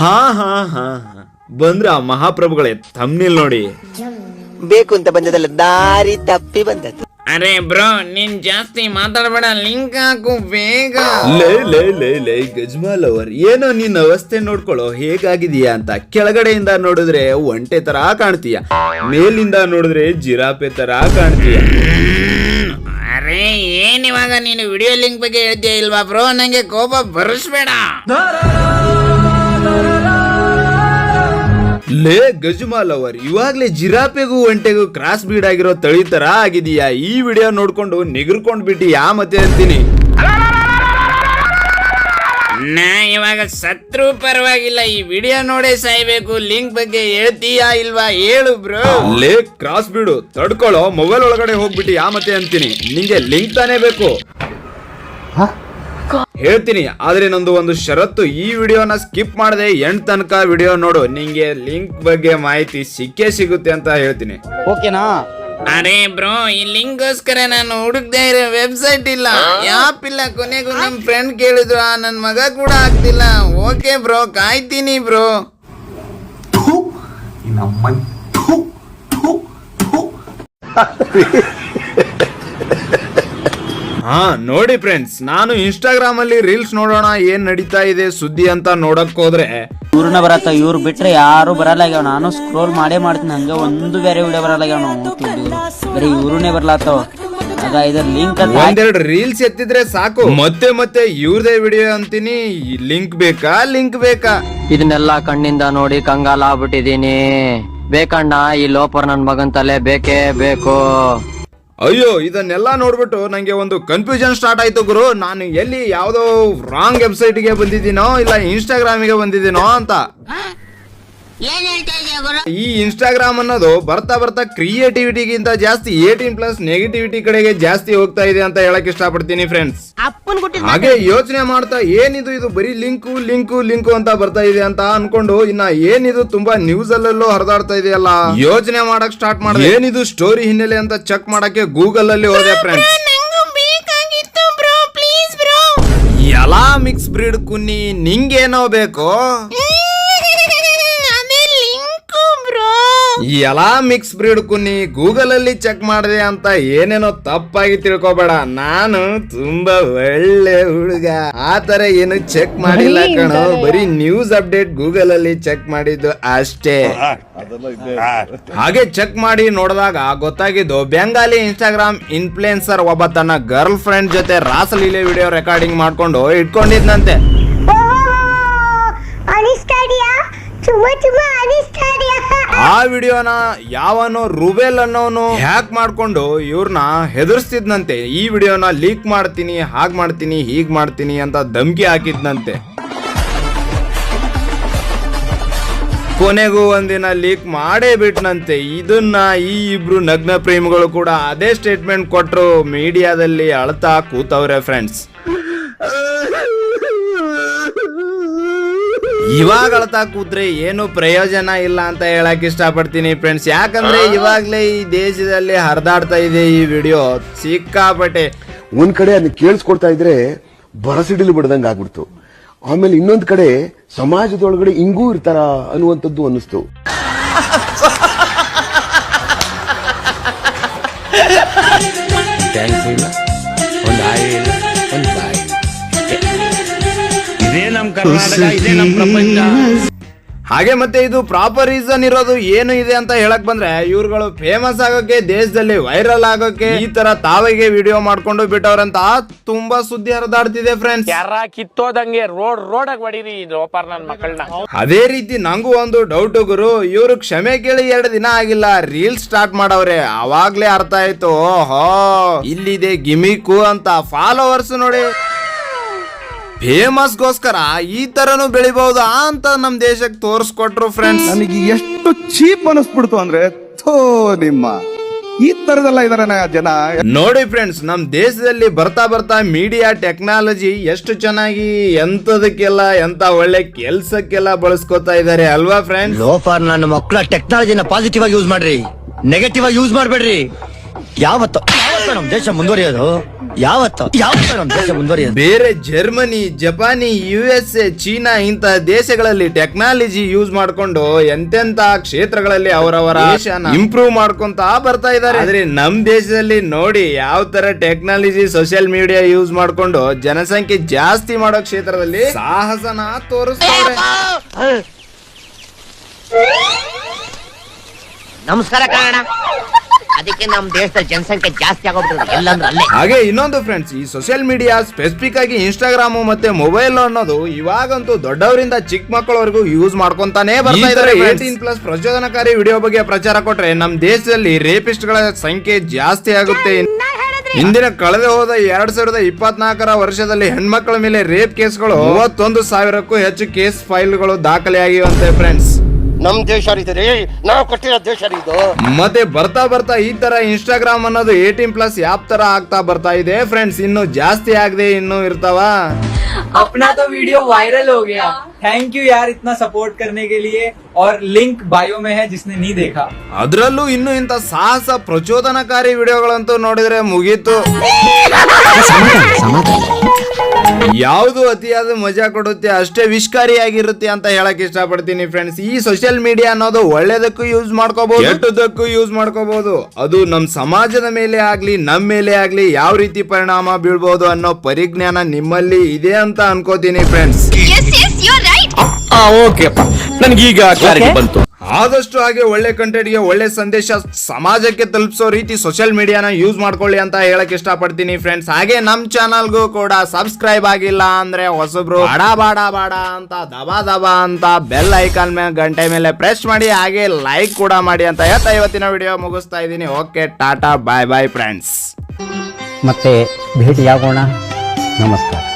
ಹಾ ಹಾ ಹಾ ಹಾ ಬಂದ್ರ ಮಹಾಪ್ರಭುಗಳೇ ತಮ್ನಿಲ್ ನೋಡಿ. ಬೇಕು ಅಂತ ಬಂದದಲ್ಲ, ದಾರಿ ತಪ್ಪಿ ಬಂದದ್ದು. ಅರೆ ಬ್ರೋ, ನೀನ್ ಜಾಸ್ತಿ ಮಾತಾಡಬೇಡ, ಲಿಂಕ್ ಹಾಕು ಬೇಗ. ಲೇ ಲೇ ಲೇ ಲೇ ಗಜ್ಮಾಲ್ ಅವರ್, ಏನೋ ನಿನ್ನ ಅವಸ್ಥೆ ನೋಡ್ಕೊಳ್ಳೋ ಹೇಗಾಗಿದೀಯಾ ಅಂತ. ಕೆಳಗಡೆಯಿಂದ ನೋಡಿದ್ರೆ ಒಂಟೆ ತರ ಕಾಣ್ತೀಯ, ಮೇಲಿಂದ ನೋಡಿದ್ರೆ ಜಿರಾಪೆ ತರ ಕಾಣ್ತೀಯ. ಅರೆ ಏನ್ ಇವಾಗ ನೀನು ವಿಡಿಯೋ ಲಿಂಕ್ ಬಗ್ಗೆ ಹೇಳ್ತೀಯ ಇಲ್ವಾ ಬ್ರೋ? ನಂಗೆ ಕೋಪ ಬರಿಸ್ಬೇಡ. ಲೇ ಗಜ್ಮಾಲ್ ಅವರ್, ಇವಾಗ್ಲೇ ಜಿರಾಪೆಗೂ ಒಂಟೆಗೂ ಕ್ರಾಸ್ ಬೀಡ್ ಆಗಿರೋ ತಳಿ ತರ ಆಗಿದೀಯಾ. ಈ ವಿಡಿಯೋ ನೋಡ್ಕೊಂಡು ನಿಗರ್ಕೊಂಡ್ ಬಿಟ್ಟಿ ಯಾ ಮತ್ತೆ ಅಂತೀನಿ. ನಾ ಇವಾಗ ಸತ್ರು ಪರವಾಗಿಲ್ಲ, ಈ ವಿಡಿಯೋ ನೋಡೇ ಸಾಯ್ಬೇಕು. ಲಿಂಕ್ ಬಗ್ಗೆ ಹೇಳ್ತೀಯಾ ಇಲ್ವಾ ಹೇಳು ಬ್ರೋ. ಲೇ ಕ್ರಾಸ್ ಬೀಡು ತಡ್ಕೊಳ್ಳೋ, ಮೊಬೈಲ್ ಒಳಗಡೆ ಹೋಗ್ಬಿಟ್ಟು ಯಾ ಮತ್ತೆ ಅಂತೀನಿ. ನಿಂಗೆ ಲಿಂಕ್ ತಾನೇ ಬೇಕು? ಹೇಳ್ತೀನಿ, ಆದ್ರೆ ನಂದು ಒಂದು ಷರತ್ತು. ಈ ವಿಡಿಯೋನ ಸ್ಕಿಪ್ ಮಾಡದೆ ಎಂಡ್ ತನಕ ವಿಡಿಯೋ ನೋಡು, ನಿಂಗೆ ಲಿಂಕ್ ಬಗ್ಗೆ ಮಾಹಿತಿ ಸಿಕ್ಕೇ ಸಿಗುತ್ತೆ ಅಂತ ಹೇಳ್ತೀನಿ. ಓಕೆನಾ? ಅರೆ ಬ್ರೋ, ಈ ಲಿಂಕ್ ಗೋಸ್ಕರ ನಾನು ಹುಡುಕ್ತಾ ಇರೋ ವೆಬ್ಸೈಟ್ ಇಲ್ಲ, ಆಪ್ ಇಲ್ಲ. ಕೊನೆಗೂ ನಮ್ ಫ್ರೆಂಡ್ ಕೇಳಿದ್ರು, ನನ್ ಮಗ ಕೂಡ ಆಗ್ತಿಲ್ಲ. ಓಕೆ ಬ್ರೋ, ಕಾಯ್ತೀನಿ ಬ್ರೋ. ಹಾ ನೋಡಿ ಫ್ರೆಂಡ್ಸ್, ನಾನು ಇನ್ಸ್ಟಾಗ್ರಾಮ್ ಅಲ್ಲಿ ರೀಲ್ಸ್ ನೋಡೋಣ ಏನ್ ನಡೀತಾ ಇದೆ ಸುದ್ದಿ ಅಂತ ನೋಡಕ್ ಹೋದ್ರೆ ಇವ್ರನ್ನ ಬರತ್ತ, ಇವ್ರು ಬಿಟ್ರೆ ಯಾರು ಬರಲ್ಲ. ನಾನು ಸ್ಕ್ರೋಲ್ ಮಾಡೇ ಮಾಡ್ತೀನಿ, ಹಂಗ ಒಂದು ಬೇರೆ ವಿಡಿಯೋ ಬರಲ್ಲ. ಬರೀ ಇವ್ರನ್ನೇ ಬರ್ಲಾತವ. ಆಗ ಇದ್ರ ಲಿಂಕ್ ಒಂದೆರಡು ರೀಲ್ಸ್ ಎತ್ತಿದ್ರೆ ಸಾಕು, ಮತ್ತೆ ಮತ್ತೆ ಇವ್ರದೇ ವಿಡಿಯೋ ಅಂತೀನಿ. ಲಿಂಕ್ ಬೇಕಾ ಲಿಂಕ್ ಬೇಕಾ? ಇದನ್ನೆಲ್ಲ ಕಣ್ಣಿಂದ ನೋಡಿ ಕಂಗಾಲ ಆಗ್ಬಿಟ್ಟಿದೀನಿ. ಬೇಕಣ್ಣ, ಈ ಲೋಪರ್ ನನ್ ಮಗನ್ ತಲೆ ಬೇಕೇ ಬೇಕು. ಅಯ್ಯೋ, ಇದನ್ನೆಲ್ಲ ನೋಡ್ಬಿಟ್ಟು ನಂಗೆ ಒಂದು ಕನ್ಫ್ಯೂಷನ್ ಸ್ಟಾರ್ಟ್ ಆಯ್ತು ಗುರು. ನಾನು ಎಲ್ಲಿ ಯಾವ್ದೋ ರಾಂಗ್ ವೆಬ್ಸೈಟ್ಗೆ ಬಂದಿದ್ದೀನೋ ಇಲ್ಲ ಇನ್ಸ್ಟಾಗ್ರಾಮಿಗೆ ಬಂದಿದ್ದೀನೋ ಅಂತ. ಈ ಇನ್ಸ್ಟಾಗ್ರಾಮ್ ಅನ್ನೋದು ಬರ್ತಾ ಬರ್ತಾ ಕ್ರಿಯೇಟಿವಿಟಿಗಿಂತ ಜಾಸ್ತಿ 18+ ನೆಗೆಟಿವಿಟಿ ಕಡೆಗೆ ಜಾಸ್ತಿ ಹೋಗ್ತಾ ಇದೆ ಅಂತ ಹೇಳಕ್ ಇಷ್ಟಪಡ್ತೀನಿ ಫ್ರೆಂಡ್ಸ್. ಹಾಗೆ ಯೋಚನೆ ಮಾಡ್ತಾ ಏನಿದು ಇದು ಬರೀ ಲಿಂಕು ಲಿಂಕು ಲಿಂಕು ಅಂತ ಬರ್ತಾ ಇದೆ ಅಂತ ಅನ್ಕೊಂಡು, ಇನ್ನ ಏನಿದು ತುಂಬಾ ನ್ಯೂಸ್ ಅಲ್ಲೂ ಹರಿದಾಡ್ತಾ ಇದೆಯಲ್ಲ, ಯೋಚನೆ ಮಾಡಕ್ ಸ್ಟಾರ್ಟ್ ಮಾಡಿದೆ. ಏನಿದು ಸ್ಟೋರಿ ಹಿನ್ನೆಲೆ ಅಂತ ಚೆಕ್ ಮಾಡಕ್ಕೆ ಗೂಗಲ್ ಅಲ್ಲಿ ಹೋದೆ ಫ್ರೆಂಡ್ಸ್. ಎಲ್ಲಾ ಮಿಕ್ಸ್ ಬ್ರೀಡ್ ಕುನ್ನಿ, ನಿಂಗೇನೋ ಬೇಕು? ಎಲ್ಲಾ ಮಿಕ್ಸ್ ಬ್ರೀಡ್ ಕುನ್ನಿ ಗೂಗಲ್ ಅಲ್ಲಿ ಚೆಕ್ ಮಾಡಿದೆ ಅಂತ ಏನೇನೋ ತಪ್ಪಾಗಿ ತಿಳ್ಕೊಬೇಡ. ನಾನು ತುಂಬಾ ಒಳ್ಳೆ ಹುಡುಗ, ಆತರ ಏನು ಚೆಕ್ ಮಾಡಿಲ್ಲ ಕಣೋ. ಬರೀ ನ್ಯೂಸ್ ಅಪ್ಡೇಟ್ ಗೂಗಲ್ ಅಲ್ಲಿ ಚೆಕ್ ಮಾಡಿದ್ದು ಅಷ್ಟೇ. ಹಾಗೆ ಚೆಕ್ ಮಾಡಿ ನೋಡಿದಾಗ ಗೊತ್ತಾಗಿದ್ದು, ಬೆಂಗಾಲಿ ಇನ್ಸ್ಟಾಗ್ರಾಮ್ ಇನ್ಫ್ಲುಯೆನ್ಸರ್ ಒಬ್ಬ ತನ್ನ ಗರ್ಲ್ ಫ್ರೆಂಡ್ ಜೊತೆ ರಾಸಲೀಲೆ ವಿಡಿಯೋ ರೆಕಾರ್ಡಿಂಗ್ ಮಾಡ್ಕೊಂಡು ಇಟ್ಕೊಂಡಿದ್ನಂತೆ. ಆ ವಿಡಿಯೋನ ಯಾವನೋ ರುಬೆಲ್ ಅನ್ನೋನು ಹ್ಯಾಕ್ ಮಾಡ್ಕೊಂಡು ಇವ್ರನ್ನ ಹೆದರ್ಸ್ತಿದ್ನಂತೆ. ಈ ವಿಡಿಯೋನ ಲೀಕ್ ಮಾಡ್ತೀನಿ, ಹಾಗ್ ಮಾಡ್ತೀನಿ, ಹೀಗ್ ಮಾಡ್ತೀನಿ ಅಂತ ಧಮ್ಕಿ ಹಾಕಿದ್ನಂತೆ. ಕೊನೆಗೂ ಒಂದಿನ ಲೀಕ್ ಮಾಡೇ ಬಿಟ್ನಂತೆ. ಇದನ್ನ ಈ ಇಬ್ರು ನಗ್ನ ಪ್ರೇಮಿಗಳು ಕೂಡ ಅದೇ ಸ್ಟೇಟ್ಮೆಂಟ್ ಕೊಟ್ರು, ಮೀಡಿಯಾದಲ್ಲಿ ಅಳ್ತಾ ಕೂತವ್ರೆ ಫ್ರೆಂಡ್ಸ್. ಇವಾಗ ಅಳ್ತಾ ಕೂತ್ರೆ ಏನು ಪ್ರಯೋಜನ ಇಲ್ಲ ಅಂತ ಹೇಳಕ್ ಇಷ್ಟಪಡ್ತೀನಿ ಫ್ರೆಂಡ್ಸ್. ಯಾಕಂದ್ರೆ ಇವಾಗ್ಲೇ ಈ ದೇಶದಲ್ಲಿ ಹರಿದಾಡ್ತಾ ಇದೆ ಈ ವಿಡಿಯೋ ಸಿಕ್ಕಾಪಟ್ಟೆ. ಒಂದ್ ಕಡೆ ಅದನ್ನ ಕೇಳಿಸ್ಕೊಡ್ತಾ ಇದ್ರೆ ಬರಸಿಡಿಲು ಬಿಡದಂಗ ಆಗ್ಬಿಡ್ತು. ಆಮೇಲೆ ಇನ್ನೊಂದ್ ಕಡೆ ಸಮಾಜದೊಳಗಡೆ ಹಿಂಗೂ ಇರ್ತಾರ ಅನ್ನುವಂಥದ್ದು ಅನ್ನಿಸ್ತು. ಇದೇ ನಮ್ ಕರ್ನಾಟಕ, ಇದೇ ನಮ್ ಪ್ರಪಂಚ. ಹಾಗೆ ಮತ್ತೆ ಇದು ಪ್ರಾಪರ್ ರೀಸನ್ ಇರೋದು ಏನು ಇದೆ ಅಂತ ಹೇಳಕ್ ಬಂದ್ರೆ, ಇವ್ರುಗಳು ಫೇಮಸ್ ಆಗೋಕೆ, ದೇಶದಲ್ಲಿ ವೈರಲ್ ಆಗೋಕೆ ಈ ತರ ತಾವಿಗೆ ವಿಡಿಯೋ ಮಾಡ್ಕೊಂಡು ಬಿಟ್ಟವ್ರಂತ ತುಂಬಾ ಸುದ್ದಿ ಹರಿದಾಡ್ತಿದೆ ಫ್ರೆಂಡ್ಸ್. ಯಾರ ಕಿತ್ತೋದಂಗೆ ರೋಡ್ ಹೊಡೀರಿ ಲೋಪರ್ ನನ್ ಮಕ್ಕಳನ್ನ. ಅದೇ ರೀತಿ ನಂಗೂ ಒಂದು ಡೌಟ್ ಗುರು, ಇವ್ರು ಕ್ಷಮೆ ಕೇಳಿ 2 ದಿನ ಆಗಿಲ್ಲ, ರೀಲ್ ಸ್ಟಾರ್ಟ್ ಮಾಡವ್ರೆ. ಅವಾಗ್ಲೇ ಅರ್ಥ ಆಯ್ತು, ಓಹೋ ಇಲ್ಲಿದೆ ಗಿಮಿಕು ಅಂತ. ಫಾಲೋವರ್ಸ್ ನೋಡಿ, ಫೇಮಸ್ ಗೋಸ್ಕರ ಈ ತರನು ಬೆಳಿಬಹುದಾ ಅಂತ ನಮ್ ದೇಶಕ್ಕೆ ತೋರಿಸ್ಕೊಟ್ರು ಫ್ರೆಂಡ್ಸ್. ನನಗೆ ಎಷ್ಟು ಚೀಪ್ ಅನಿಸ್ಬಿಡ್ತು ಅಂದ್ರೆ, ನಿಮ್ಮ ಈ ತರದೆಲ್ಲ ಇದಾರೆ ಜನ. ನೋಡಿ ಫ್ರೆಂಡ್ಸ್, ನಮ್ ದೇಶದಲ್ಲಿ ಬರ್ತಾ ಬರ್ತಾ ಮೀಡಿಯಾ ಟೆಕ್ನಾಲಜಿ ಎಷ್ಟು ಚೆನ್ನಾಗಿ ಎಂತದಕ್ಕೆಲ್ಲ ಎಂತ ಒಳ್ಳೆ ಕೆಲ್ಸಕ್ಕೆಲ್ಲ ಬಳಸ್ಕೊತಾ ಇದಾರೆ ಅಲ್ವಾ ಫ್ರೆಂಡ್ಸ್. ಲೋಫರ್ ನನ್ನ ಮಕ್ಕಳ ಟೆಕ್ನಾಲಜಿನ ಪಾಸಿಟಿವ್ ಆಗಿ ಯೂಸ್ ಮಾಡ್ರಿ, ನೆಗೆಟಿವ್ ಆಗಿ ಯೂಸ್ ಮಾಡ್ಬೇಡ್ರಿ. ಯಾವತ್ತು ನಮ್ ದೇಶ ಮುಂದುವರಿಯೋದು? ಯಾವತ್ತು ನಮ್ ದೇಶ ಮುಂದುವರಿಯೋದು? ಬೇರೆ ಜರ್ಮನಿ, ಜಪಾನಿ, USA, ಚೀನಾ ಇಂತ ದೇಶಗಳಲ್ಲಿ ಟೆಕ್ನಾಲಜಿ ಯೂಸ್ ಮಾಡ್ಕೊಂಡು ಎಂತೆಂತ ಕ್ಷೇತ್ರಗಳಲ್ಲಿ ಅವರವರ ಇಂಪ್ರೂವ್ ಮಾಡ್ಕೊಂತ ಬರ್ತಾ ಇದಾರೆ. ಆದ್ರೆ ನಮ್ ದೇಶದಲ್ಲಿ ನೋಡಿ ಯಾವ ತರ ಟೆಕ್ನಾಲಜಿ ಸೋಷಿಯಲ್ ಮೀಡಿಯಾ ಯೂಸ್ ಮಾಡ್ಕೊಂಡು ಜನಸಂಖ್ಯೆ ಜಾಸ್ತಿ ಮಾಡೋ ಕ್ಷೇತ್ರದಲ್ಲಿ ಸಾಹಸನ ತೋರಿಸ್ತಾರೆ. ನಮಸ್ಕಾರ ಕಾರಣ ಅದಕ್ಕೆ ನಮ್ ದೇಶದಲ್ಲಿ ಜನಸಂಖ್ಯೆ ಜಾಸ್ತಿ ಆಗೋಗ್ಬಿಟ್ಟಿದೆ ಎಲ್ಲಂದ್ರೆ ಅಲ್ಲೇ. ಹಾಗೆ ಇನ್ನೊಂದು ಫ್ರೆಂಡ್ಸ್, ಈ ಸೋಷಿಯಲ್ ಮೀಡಿಯಾ ಸ್ಪೆಸಿಫಿಕ್ ಆಗಿ ಇನ್ಸ್ಟಾಗ್ರಾಮ್ ಮತ್ತೆ ಮೊಬೈಲ್ ಅನ್ನೋದು ಇವಾಗಂತೂ ದೊಡ್ಡವರಿಂದ ಚಿಕ್ಕ ಮಕ್ಕಳವರೆಗೂ ಯೂಸ್ ಮಾಡ್ಕೊಂತಾನೆ ಬರ್ತಾ ಇದಾರೆ. 18+ ಪ್ರಚೋದನಕಾರಿ ವಿಡಿಯೋ ಬಗ್ಗೆ ಪ್ರಚಾರ ಕೊಟ್ರೆ ನಮ್ ದೇಶದಲ್ಲಿ ರೇಪಿಸ್ಟ್ ಗಳ ಸಂಖ್ಯೆ ಜಾಸ್ತಿ ಆಗುತ್ತೆ. ಕಳೆದ ಹೋದ 2024 ವರ್ಷದಲ್ಲಿ ಹೆಣ್ಮಕ್ಳ ಮೇಲೆ ರೇಪ್ ಕೇಸ್ಗಳು 31,000ಕ್ಕೂ ಹೆಚ್ಚು ಕೇಸ್ ಫೈಲ್ಗಳು ದಾಖಲೆಯಾಗಿವಂತೆ ಫ್ರೆಂಡ್ಸ್. ನಮ್ ದೇಶ ನಾವು ಕೊಟ್ಟಿರೋ ದೇಶ ಇದು. ಮತ್ತೆ ಬರ್ತಾ ಬರ್ತಾ ಈ ತರ ಇನ್ಸ್ಟಾಗ್ರಾಮ್ ಅನ್ನೋದು 18+ ಆಪ್ ತರ ಆಗ್ತಾ ಬರ್ತಾ ಇದೆ ಫ್ರೆಂಡ್ಸ್. ಇನ್ನು ಜಾಸ್ತಿ ಆಗದೆ ಇನ್ನು ಇರ್ತಾವ. अपना तो वीडियो वायरल हो गया. थैंक यू यार इतना सपोर्ट करने के लिए. और लिंक बायो में है जिसने नहीं देखा. ಅದ್ರಲ್ಲೂ ಇನ್ನು ಇಂತ ಸಾಹಸ ಪ್ರಚೋದನಕಾರಿ ವಿಡಿಯೋಗಳಂತೂ ನೋಡಿದ್ರೆ ಮುಗೀತು. ಯಾವುದು ಅತಿಯಾದ ಮಜಾ ಕೊಡುತ್ತೆ ಅಷ್ಟೇ ವಿಷಕಾರಿಯಾಗಿರುತ್ತೆ ಅಂತ ಹೇಳಕ್ ಇಷ್ಟಪಡ್ತೀನಿ ಫ್ರೆಂಡ್ಸ್. ಈ ಸೋಷಿಯಲ್ ಮೀಡಿಯಾ ಅನ್ನೋದು ಒಳ್ಳೇದಕ್ಕೂ ಯೂಸ್ ಮಾಡ್ಕೋಬಹುದು, ಕೆಟ್ಟದಕ್ಕೂ ಯೂಸ್ ಮಾಡ್ಕೋಬಹುದು. ಅದು ನಮ್ ಸಮಾಜದ ಮೇಲೆ ಆಗ್ಲಿ ನಮ್ ಮೇಲೆ ಆಗ್ಲಿ ಯಾವ ರೀತಿ ಪರಿಣಾಮ ಬೀಳ್ಬಹುದು ಅನ್ನೋ ಪರಿಜ್ಞಾನ ನಿಮ್ಮಲ್ಲಿ ಇದೆ ಅಂತ ಅನ್ಕೋತೀನಿ ಫ್ರೆಂಡ್ಸ್. ನನ್ಗೀಗ ಕ್ಲಾರಿಟಿ ಬಂತು. ಆದಷ್ಟು ಹಾಗೆ ಒಳ್ಳೆ ಕಂಟೆಂಟ್ ಗೆ ಒಳ್ಳೆ ಸಂದೇಶ ಸಮಾಜಕ್ಕೆ ತಲುಪಿಸೋ ರೀತಿ ಸೋಷಿಯಲ್ ಮೀಡಿಯಾನ ಯೂಸ್ ಮಾಡ್ಕೊಳ್ಳಿ ಅಂತ ಹೇಳಕ್ ಇಷ್ಟಪಡ್ತೀನಿ ಫ್ರೆಂಡ್ಸ್. ಹಾಗೆ ನಮ್ ಚಾನಲ್ಗೂ ಕೂಡ ಸಬ್ಸ್ಕ್ರೈಬ್ ಆಗಿಲ್ಲ ಅಂದ್ರೆ ಹೊಸಬ್ರು ಬಾಡ ಅಂತ ದಬಾ ಅಂತ ಬೆಲ್ ಐಕಾನ್ ಮೇಲೆ ಗಂಟೆ ಮೇಲೆ ಪ್ರೆಸ್ ಮಾಡಿ, ಹಾಗೆ ಲೈಕ್ ಕೂಡ ಮಾಡಿ ಅಂತ ಹೇಳ್ತಾ ಇವತ್ತಿನ ವಿಡಿಯೋ ಮುಗಿಸ್ತಾ ಇದ್ದೀನಿ. ಓಕೆ, ಟಾಟಾ, ಬಾಯ್ ಬಾಯ್ ಫ್ರೆಂಡ್ಸ್. ಮತ್ತೆ ಭೇಟಿಯಾಗೋಣ. ನಮಸ್ಕಾರ.